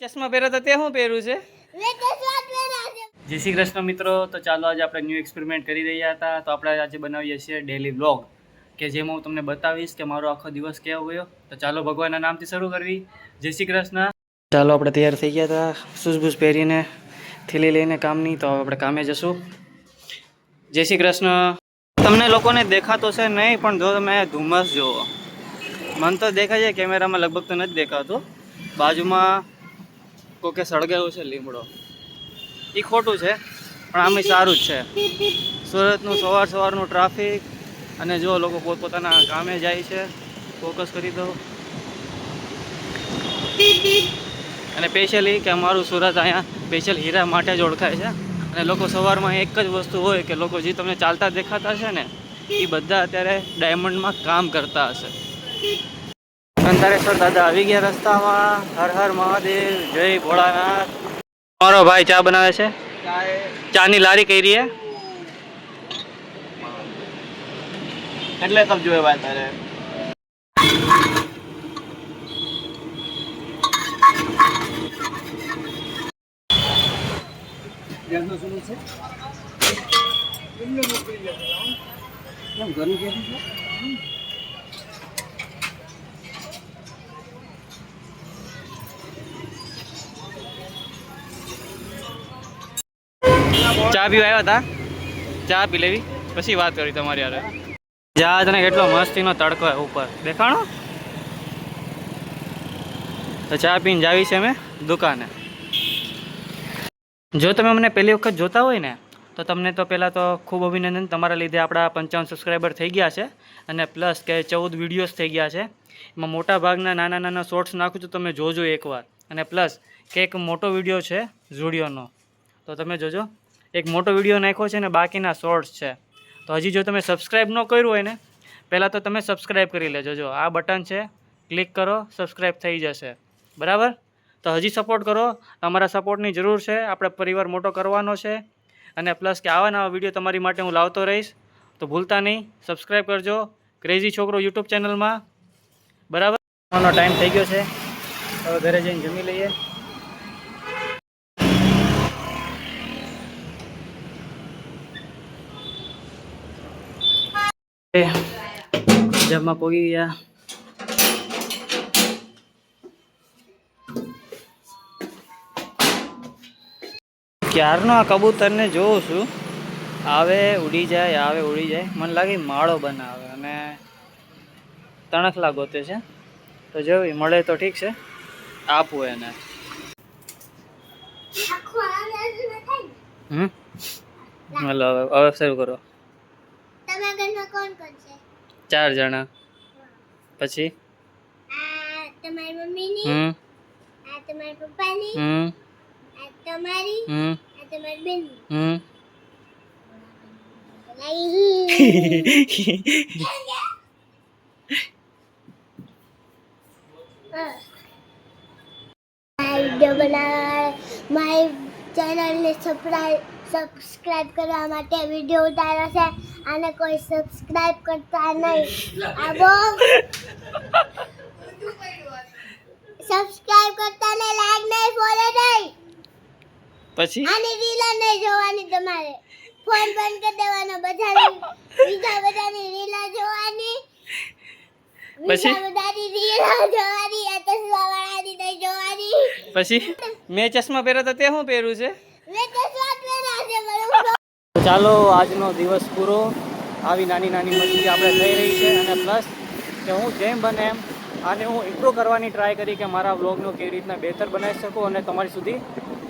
ચશ્મા પહેર્યા તો તે શું પહેર્યું છે? જય શ્રી કૃષ્ણ મિત્રો. તો ચાલો આજે આપણે ન્યૂ એક્સપેરિમેન્ટ કરી રહ્યા હતા. તો આપણે આજે બનાવીએ છીએ ડેલી વ્લોગ, કે જેમાં હું તમને બતાવીશ કે મારો આખો દિવસ કેવો ગયો. તો ચાલો ભગવાનના નામથી શરૂ કરવી. જય શ્રી કૃષ્ણ. ચાલો આપણે તૈયાર થઈ ગયા હતા, શૂઝ બૂઝ પહેરીને, થેલી લઈને કામની. તો આપણે કામે જશું. જય શ્રી કૃષ્ણ. તમને લોકોને દેખાતો છે નહીં, પણ જો તમે ધુમ્મસ જુઓ, મન તો દેખાય છે, કેમેરામાં લગભગ તો નથી દેખાતું. બાજુમાં કોકે સળગાવ્યું છે લીમડો, એ ખોટું છે, પણ આમે સારું જ છે. સુરતનું સવારનું ટ્રાફિક, અને જો લોકો પોતપોતાના કામે જાય છે. ફોકસ કરી દો. અને સ્પેશિયલી કે અમારું સુરત અહીંયા સ્પેશિયલ હીરા માટે જ ઓળખાય છે. અને લોકો સવારમાં એક જ વસ્તુ હોય કે લોકો જે તમને ચાલતા દેખાતા છે ને, એ બધા અત્યારે ડાયમંડમાં કામ કરતા હશે. અંતારેશ્વર દાદા આવી ગયા રસ્તામાં. હર હર મહાદેવ, જય ભોળાનાથ. મારો ભાઈ ચા બનાવે છે. ચાની લારી કઈ રહી એટલે કપ જોયે ભાઈ તારે. ચા પીવા આવ્યા હતા. ચા પી લેવી, પછી વાત કરી તમારી યારે. જહાજને કેટલો મસ્તીનો તડકો હોય ઉપર, દેખાણો. તો ચા પીને જાવી છે અમે દુકાને. જો તમે મને પહેલી વખત જોતા હોય ને, તો તમને તો પહેલાં તો ખૂબ અભિનંદન. તમારા લીધે આપણા 55 સબસ્ક્રાઈબર થઈ ગયા છે, અને પ્લસ કે 14 વિડીયોઝ થઈ ગયા છે. એમાં મોટા ભાગના નાના શોર્ટ્સ નાખું છું, તમે જોજો એકવાર. અને પ્લસ કે એક મોટો વિડીયો છે ઝુડિયોનો, તો તમે જોજો. એક મોટો વિડીયો નાખ્યો છે ને બાકીના શોર્ટ્સ છે. તો હજી જો તમે સબસ્ક્રાઈબ ન કર્યું હોય ને, પહેલાં તો તમે સબસ્ક્રાઈબ કરી લેજો. જો આ બટન છે, ક્લિક કરો, સબસ્ક્રાઈબ થઈ જશે. બરાબર? તો હજી સપોર્ટ કરો, તમારા સપોર્ટની જરૂર છે. આપણે પરિવાર મોટો કરવાનો છે. અને પ્લસ કે આવા નવા વિડીયો તમારી માટે હું લાવતો રહીશ. તો ભૂલતા નહીં, સબસ્ક્રાઈબ કરજો ક્રેઝી છોકરો યુટ્યુબ ચેનલમાં. બરાબર? નો ટાઈમ થઈ ગયો છે, હવે ઘરે જઈને જમી લઈએ. જમવા પોગી ગયા. ક્યારનો આ કબૂતરને જોઉં છું, આવે ઉડી જાય, આવે ઉડી જાય. મને લાગે માળો બનાવે અને તણખલા ગોતે છે. તો જોઈ મળે તો ઠીક છે, આપવું એને. હલો, હવે શરૂ કરો. 4 જણા. પછી તમારી મમ્મીની, આ તમારા પપ્પાની, આ તમારી, આ તમારી બેનની. વિડીયો બનાવવા મારી ચેનલને સબસ્ક્રાઇબ કરવા માટે વિડીયો ઉતાર્યો છે, અને કોઈ સબસ્ક્રાઇબ કરતા નહીં. આ બહુ સબસ્ક્રાઇબ કરતા ને લાઈક નહીં, ફોલો નહીં. પછી આની રીલ નહીં જોવાની, તમારે ફોન બંધ કરી દેવાનો. બીજા બધાની રીલ જોવાની, પછી બધાની રીલ જોવાની, આ ચશ્મા વાળાની નહીં જોવાની. પછી મેં ચશ્મા પહેર્યા તો તે શું પહેર્યું છે? મેં ચશ્મા પહેર્યા છે બરોબર. ચાલો, આજનો દિવસ પૂરો. આવી નાની મસ્તી આપણે થઈ રહી છે. અને પ્લસ કે હું જેમ બને એમ આને હું ઇમ્પ્રૂવ કરવાની ટ્રાય કરી કે મારા વ્લોગનો કેવી રીતના બહેતર બનાવી શકું, અને તમારી સુધી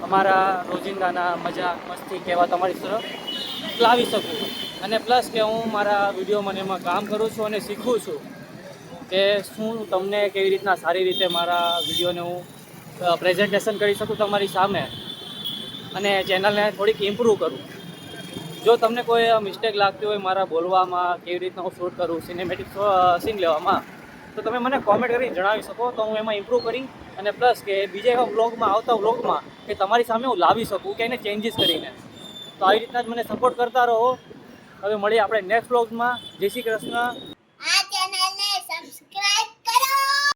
અમારા રોજિંદાના મજા મસ્તી કેવા તમારી તરફ લાવી શકું. અને પ્લસ કે હું મારા વિડીયોમાં એમાં કામ કરું છું અને શીખું છું કે શું તમને કેવી રીતના સારી રીતે મારા વિડીયોને હું પ્રેઝન્ટેશન કરી શકું તમારી સામે, અને ચેનલને થોડીક ઇમ્પ્રૂવ કરું. જો તમને કોઈ મિસ્ટેક લાગતી હોય મારા બોલવામાં, કેવી રીતના હું શૂટ કરું, સિનેમેટિક સીન લેવામાં, તો તમે મને કોમેન્ટ કરીને જણાવી શકો. તો હું એમાં ઇમ્પ્રૂવ કરી, અને પ્લસ કે બીજા એવા વ્લોગમાં, આવતા વ્લોગમાં કે તમારી સામે હું લાવી શકું, કે એને ચેન્જીસ કરીને. તો આવી રીતના જ મને સપોર્ટ કરતા રહો. હવે મળીએ આપણે નેક્સ્ટ વ્લોગમાં. જય શ્રી કૃષ્ણ.